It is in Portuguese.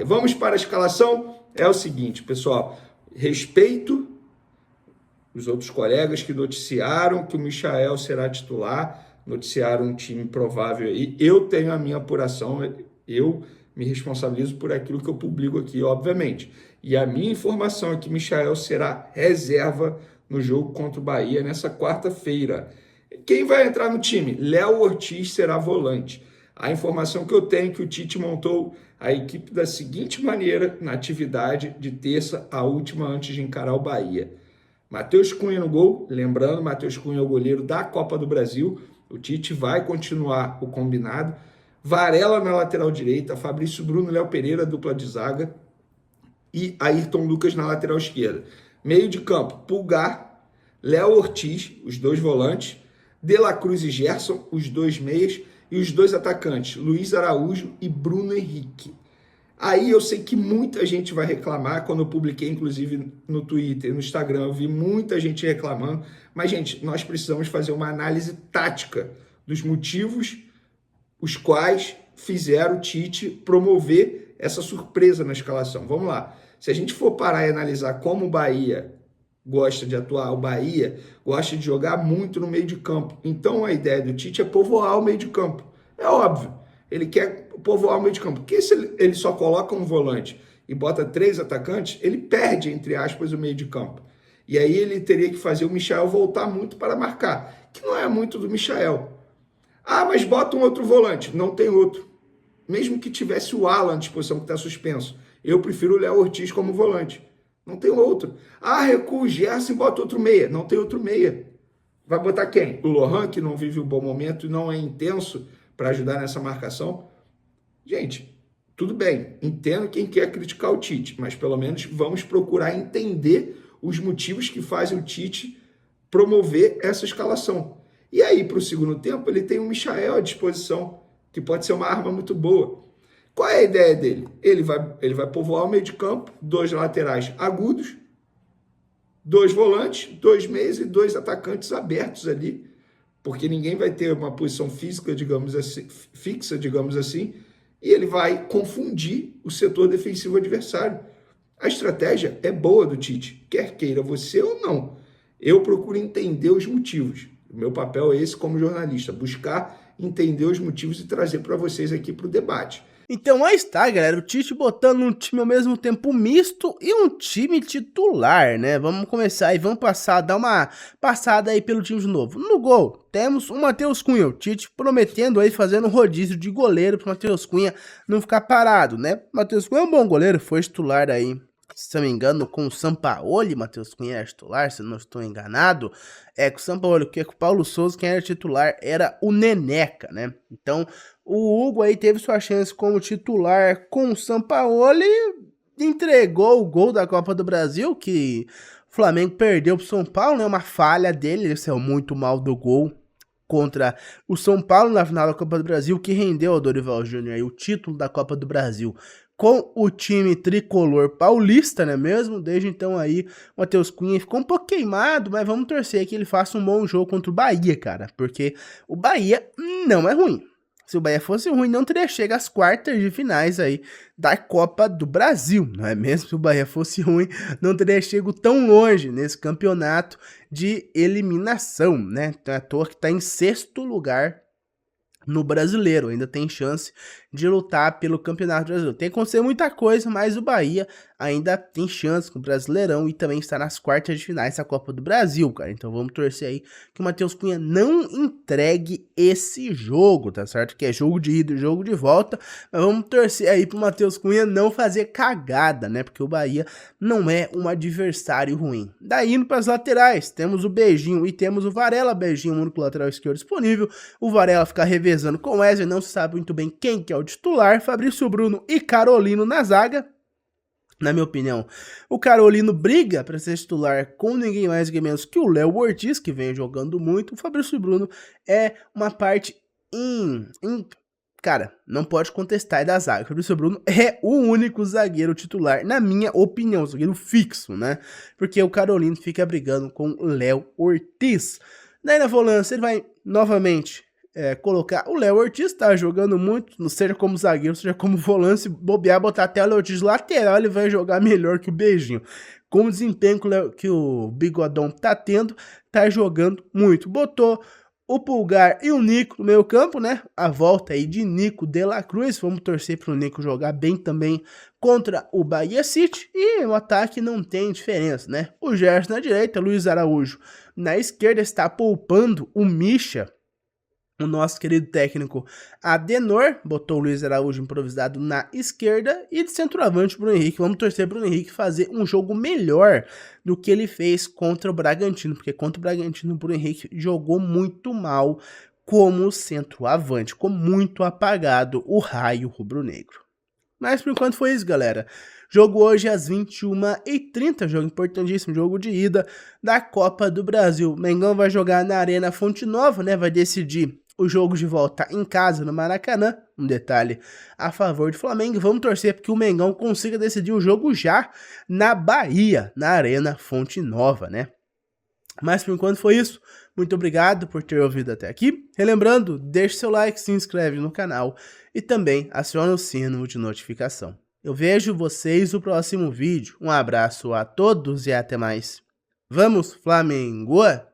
Vamos para a escalação. É o seguinte, pessoal, respeito os outros colegas que noticiaram que o Michael será titular, noticiaram um time provável aí. Eu tenho a minha apuração, eu me responsabilizo por aquilo que eu publico aqui, obviamente. E a minha informação é que Michael será reserva no jogo contra o Bahia nessa quarta-feira. Quem vai entrar no time? Léo Ortiz será volante. A informação que eu tenho é que o Tite montou a equipe da seguinte maneira na atividade de terça, a última antes de encarar o Bahia. Matheus Cunha no gol, lembrando, Matheus Cunha é o goleiro da Copa do Brasil, o Tite vai continuar o combinado. Varela na lateral direita, Fabrício Bruno, Léo Pereira, dupla de zaga, e Ayrton Lucas na lateral esquerda. Meio de campo, Pulgar, Léo Ortiz, os dois volantes, De La Cruz e Gerson, os dois meias, e os dois atacantes, Luiz Araújo e Bruno Henrique. Aí eu sei que muita gente vai reclamar, quando eu publiquei, inclusive no Twitter, no Instagram, eu vi muita gente reclamando, mas, gente, nós precisamos fazer uma análise tática dos motivos os quais fizeram o Tite promover essa surpresa na escalação. Vamos lá. Se a gente for parar e analisar como o Bahia gosta de atuar, o Bahia gosta de jogar muito no meio de campo. Então a ideia do Tite é povoar o meio de campo. É óbvio, ele quer povoar o meio de campo. Porque se ele só coloca um volante e bota 3 atacantes, ele perde, entre aspas, o meio de campo. E aí ele teria que fazer o Michael voltar muito para marcar, que não é muito do Michael. Ah, mas bota um outro volante. Não tem outro. Mesmo que tivesse o Alan à disposição, que está suspenso, eu prefiro o Léo Ortiz como volante. Não tem outro. Ah, recua o Gerson e bota outro meia. Não tem outro meia. Vai botar quem? O Lohan, que não vive um bom momento e não é intenso para ajudar nessa marcação? Gente, tudo bem. Entendo quem quer criticar o Tite, mas pelo menos vamos procurar entender os motivos que fazem o Tite promover essa escalação. E aí, para o segundo tempo, ele tem o Michael à disposição, que pode ser uma arma muito boa. Qual é a ideia dele? Ele vai povoar o meio de campo, 2 laterais agudos, 2 volantes, 2 meias e 2 atacantes abertos ali, porque ninguém vai ter uma posição física, digamos assim, fixa, digamos assim, e ele vai confundir o setor defensivo adversário. A estratégia é boa do Tite, quer queira você ou não. Eu procuro entender os motivos. O meu papel é esse como jornalista, buscar entender os motivos e trazer para vocês aqui para o debate. Então aí está, galera, o Tite botando um time ao mesmo tempo misto e um time titular, né? Vamos começar aí, vamos dar uma passada aí pelo time de novo. No gol, temos o Matheus Cunha, o Tite prometendo aí, fazendo um rodízio de goleiro para o Matheus Cunha não ficar parado, né? O Matheus Cunha é um bom goleiro, foi titular aí, se não me engano, com o Sampaoli. Matheus Cunha era titular, se não estou enganado. É, com o Sampaoli, porque com o Paulo Souza, quem era titular era o Neneca, né? Então, o Hugo aí teve sua chance como titular com o Sampaoli, entregou o gol da Copa do Brasil, que o Flamengo perdeu pro São Paulo, né? Uma falha dele, ele saiu muito mal do gol contra o São Paulo na final da Copa do Brasil, que rendeu ao Dorival Júnior aí o título da Copa do Brasil com o time tricolor paulista, né mesmo? Desde então aí, o Matheus Cunha ficou um pouco queimado, mas vamos torcer que ele faça um bom jogo contra o Bahia, cara, porque o Bahia não é ruim. Se o Bahia fosse ruim, não teria chegado às quartas de finais aí da Copa do Brasil, não é mesmo? Se o Bahia fosse ruim, não teria chegado tão longe nesse campeonato de eliminação, né? Então é à toa que tá em 6º lugar no Brasileiro, ainda tem chance de lutar pelo Campeonato Brasileiro. Tem que acontecer muita coisa, mas o Bahia ainda tem chance com o Brasileirão e também está nas quartas de finais da Copa do Brasil, cara. Então vamos torcer aí que o Matheus Cunha não entregue esse jogo, tá certo? Que é jogo de ida e jogo de volta, mas vamos torcer aí pro Matheus Cunha não fazer cagada, né? Porque o Bahia não é um adversário ruim. Daí indo para as laterais, temos o Beijinho e temos o Varela. Beijinho, o único lateral esquerdo disponível. O Varela fica revezando com o Wesley, não se sabe muito bem quem que é o titular. Fabrício Bruno e Carolino na zaga. Na minha opinião, o Carolino briga para ser titular com ninguém mais ninguém menos que o Léo Ortiz, que vem jogando muito. O Fabrício Bruno é uma parte cara, não pode contestar, é da zaga. O Fabrício Bruno é o único zagueiro titular, na minha opinião, zagueiro fixo, né? Porque o Carolino fica brigando com o Léo Ortiz. Daí na volância ele vai novamente colocar o Léo Ortiz, tá jogando muito, seja como zagueiro, seja como volante, se bobear, botar até o Léo Ortiz lateral, ele vai jogar melhor que o Beijinho. Com o desempenho que o Bigodão tá tendo, tá jogando muito. Botou o Pulgar e o Nico no meio campo, né? A volta aí de Nico de la Cruz. Vamos torcer pro Nico jogar bem também contra o Bahia City. E o ataque não tem diferença, né? O Gerson na direita, Luiz Araújo na esquerda, está poupando o Misha. O nosso querido técnico Adenor botou o Luiz Araújo improvisado na esquerda e de centroavante o Bruno Henrique. Vamos torcer para o Bruno Henrique fazer um jogo melhor do que ele fez contra o Bragantino, porque contra o Bragantino o Bruno Henrique jogou muito mal como centroavante, ficou muito apagado o raio rubro-negro. Mas por enquanto foi isso, galera. Jogo hoje às 21h30, jogo importantíssimo, jogo de ida da Copa do Brasil. Mengão vai jogar na Arena Fonte Nova, né? Vai decidir o jogo de volta em casa no Maracanã, um detalhe a favor do Flamengo. Vamos torcer para que o Mengão consiga decidir o jogo já na Bahia, na Arena Fonte Nova, né? Mas por enquanto foi isso. Muito obrigado por ter ouvido até aqui. Relembrando, deixe seu like, se inscreve no canal e também aciona o sino de notificação. Eu vejo vocês no próximo vídeo. Um abraço a todos e até mais. Vamos, Flamengo!